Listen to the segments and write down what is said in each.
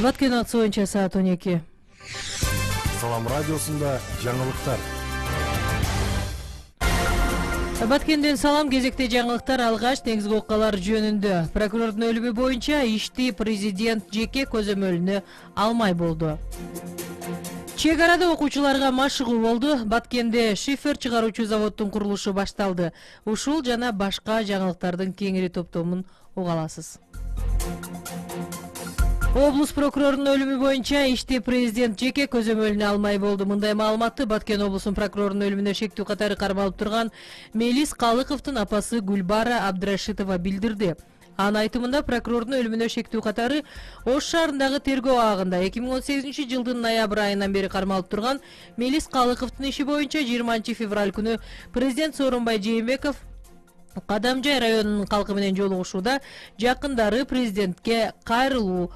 Баткен атысы боюнча саат 12. Салам радиосунда жаңылыктар. Баткенден салам, кезекте жаңылыктар алгач негизги окуялар жөнүндө. Прокурордун өлүмү боюнча ишти президент жеке көзөмөлүнө алмай болду. Чек арада окуучуларга машыгуу болду. Баткенде шифер чыгаруучу заводдун курулушу башталды. Ушул жана башка жаңылыктардын кеңири топтомун уга аласыз. Облус прокурорунун өлүмү боюнча ишти президент жеке көзөмөлүнө алмай болду. Мындай маалыматты Баткен облусунун прокурорунун өлүмүнө шектүү катары кармалып турган Мелис Калыковдун апасы Гүлбара Абдрашитова билдирди. Анын айтымында прокурордун өлүмүнө шектүү катары Ош шаарындагы тергөө абагында 2018-жылдын ноябрь айынан бери кармалып турган Мелис Калыковдун иши боюнча 20 февраль күнү президент Сооронбай Жээнбеков Кадамжай районунун калкы менен жолугушууда жакындары президентке кайрылган.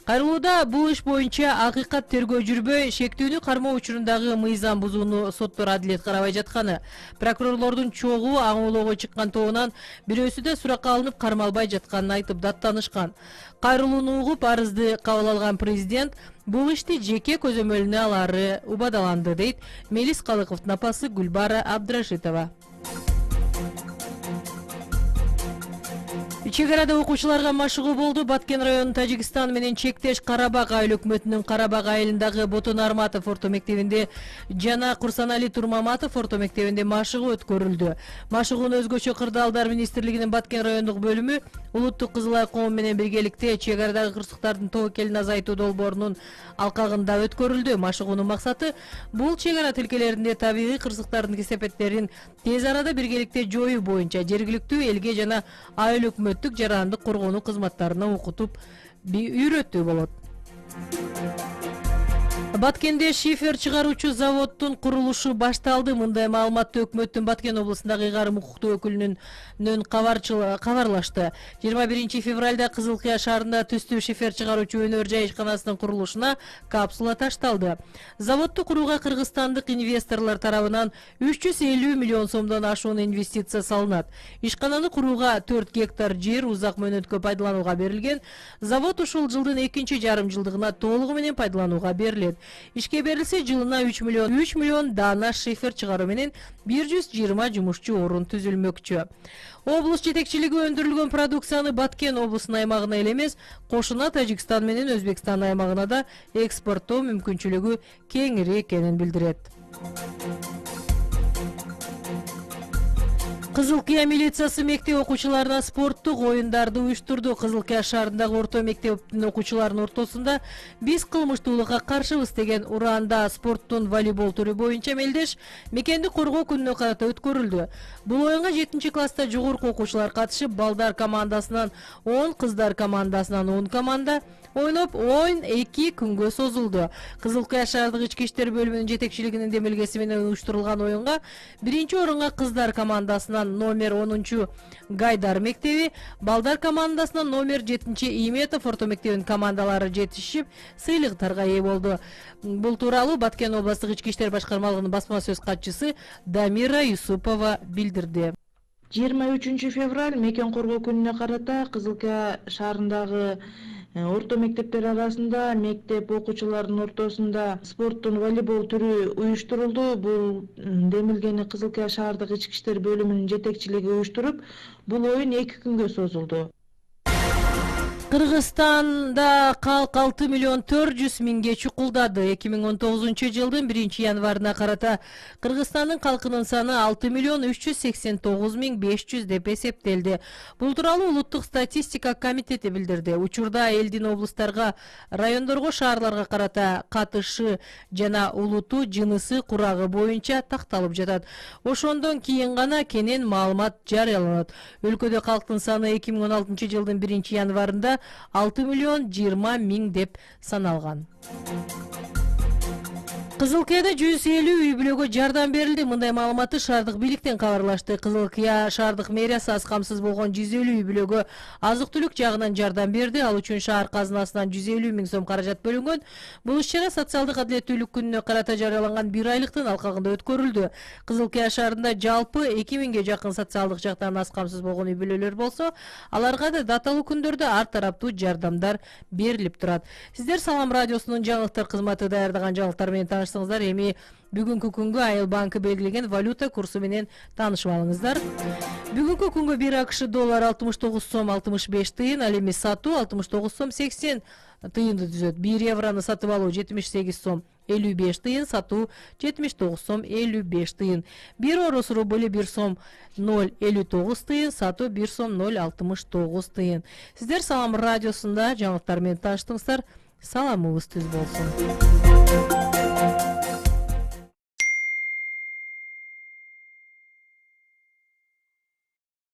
Кайрылууда бул иш боюнча акыйкат тергөө жүрбөй, шектүүнү кармоо учурундагы мыйзам бузууну соттор адилет карабай жатканы, прокурорлордун чогуу аңоолоого чыккан тобунан бирөөсү да суракка алынып кармалбай жатканын айтып даттанышкан. Кайрылууну угуп арызды кабыл алган президент бул ишти жеке көзөмөлүнө алары убадаланды, дейт Мелис Калыковдун апасы Гүлбара Абдрашитова. Чек арада окуучуларга машыгуу болду. Баткен районунун Тажикстан менен чектеш Карабак айыл өкмөтүнүн Карабак айылындагы Ботон Арматов орто мектебинде жана Курсанали Турмаматов орто мектебинде машыгуу өткөрүлдү. Машыгууну өзгөчө кырдаалдар министрлигинин Баткен райондук бөлүмү Улуттук Кызыл Ай кому менен биргеликте чек арадагы кырсыктардын тобокелин азайтуу долбоорунун алкагында өткөрүлдү. Машыгуунун максаты бул чек ара тилкелеринде табигый кырсыктардын кесепеттерин тез арада биргеликте жоюу боюнча жергиликтүү элге жана айыл өкмөттүк жарандык коргонуу кызматтарына окутуп үйрөтүү болот. Баткенде шифер чыгаруучу заводдун курулушу башталды. Мындай маалыматты өкмөттүн Баткен облусундагы ыйгарым укуктуу өкүлүнүн кабарлашты. 21 февралда Кызыл Кыя шаарында түстүү шифер чыгаруучу өнөр жай ишканасынын курулушуна капсула ташталды. Заводду курууга кыргызстандык инвесторлор тарабынан 350 миллион сомдон ашуун инвестиция салынат. Ишкананы курууга 4 гектар жер узак мөөнөткө пайдаланууга берилген. Завод ушул жылдын экинчи жарым жылдыгына толугу менен пайдаланууга берилет. Ишке берилсе жылына 3 миллион даана шифер чыгаруу менен 120 жумушчу орун түзүлмөкчү. Облус жетекчилиги өндүрүлгөн продукцияны Баткен облусунун аймагына эле эмес, кошуна Тажикстан менен Өзбекстан аймагына да экспорттоо мүмкүнчүлүгү кеңири экенин билдирет. Кызыл Кыя милициясы мектеп окуучуларына спорттук оюндарды уюштурду. Кызыл Кыя шаарындагы орто мектептин окуучуларынын ортосунда биз кылмыштуулукка каршыбыз деген ураанда спорттун волейбол түрү боюнча мелдеш мекенди коргоо күнүнө карата өткөрүлдү. Бул оюнга 7-класста жогорку окуучулар катышып, балдар командасынан 10, кыздар командасынан 10 команда ойноп, оюн 2 күнгө созулду. Кызыл Кыя шаардык ички иштер бөлүмүнүн жетекчилигинин демилгеси менен уюштурулган оюнга биринчи орунга кыздар командасынан номер 10 Гайдар мектеби, балдар командасынан номер 7 Иметов орто мектебинин командалары жетишип, сыйлыктарга ээ болду. Бул тууралуу Баткен областык ички иштер башкармалыгынын басма сөз катчысы Дамира Юсупова билдирди. 23 февраль мекен коргоо күнүнө карата Кызыл Кыя шаарындагы орто мектептер арасында мектеп окуучуларынын ортосунда спорттун волейбол түрү уюштурулду. Бул демилгени Кызыл Кыя шаардык ички иштер бөлүмүнүн жетекчилиги уюштуруп, бул оюн 2 күнгө созулду. Кыргызстанда калк 6 миллион 400 миңге чукулдады. 2019 жылдын 1 январына карата Кыргызстандын калкынын саны 6 миллион 389 миң 500 деп эсептелди. Бул тууралуу Улуттук статистика комитети билдирди. Учурда элдин облустарга, райондорго, шаарларга карата катышы жана улуту жынысы курагы боюнча такталып жатат. Ошондон кийин гана кенен маалымат жарыяланат. Өлкөдө калктын саны 2016 жылдын 1 январында 6 миллион 20 миң деп саналган. Кызыл Кыяда 150 үй бүлөгө жардам берилди. Мындай маалыматты шаардык бийликтен кабарлашты. Кызыл Кыя шаардык мэриясы аз камсыз болгон 150 үй бүлөгө азык-түлүк жагынан жардам берди. Ал үчүн шаар казынасынан 150 миң сом каражат бөлүнгөн. Бул иш-чара социалдык адилеттүүлүк күнүнө карата жарыяланган 1 айлыктын алкагында өткөрүлдү. Кызыл Кыя шаарында жалпы 2000ге жакын социалдык жактан аз камсыз болгон үй бүлөлөр болсо, аларга да даталуу күндөрдө ар тараптуу жардамдар берилип турат. Сиздер Салам радиосунун жаңылыктар кызматы даярдаган жаңылыктар менен таныштыңыздар. Эми бүгүнкү күнгө Айыл банкы белгилеген валюта курсу менен таанышып алыңыздар. Бүгүнкү күнгө 1 АКШ доллар 69 сом 65 тыйын, ал эми сатуу 69 сом 80 тыйынды түзөт. 1 евроны сатып алуу 78 сом 55 тыйын, сатуу 79 сом 55 тыйын. 1 орус рубль 1 сом 0,59 тыйын, сатуу 1 сом 0,69 тыйын. Сиздер Салам радиосунда жаңылыктар менен тааныштыңыздар. Саламыбыз түз болсун.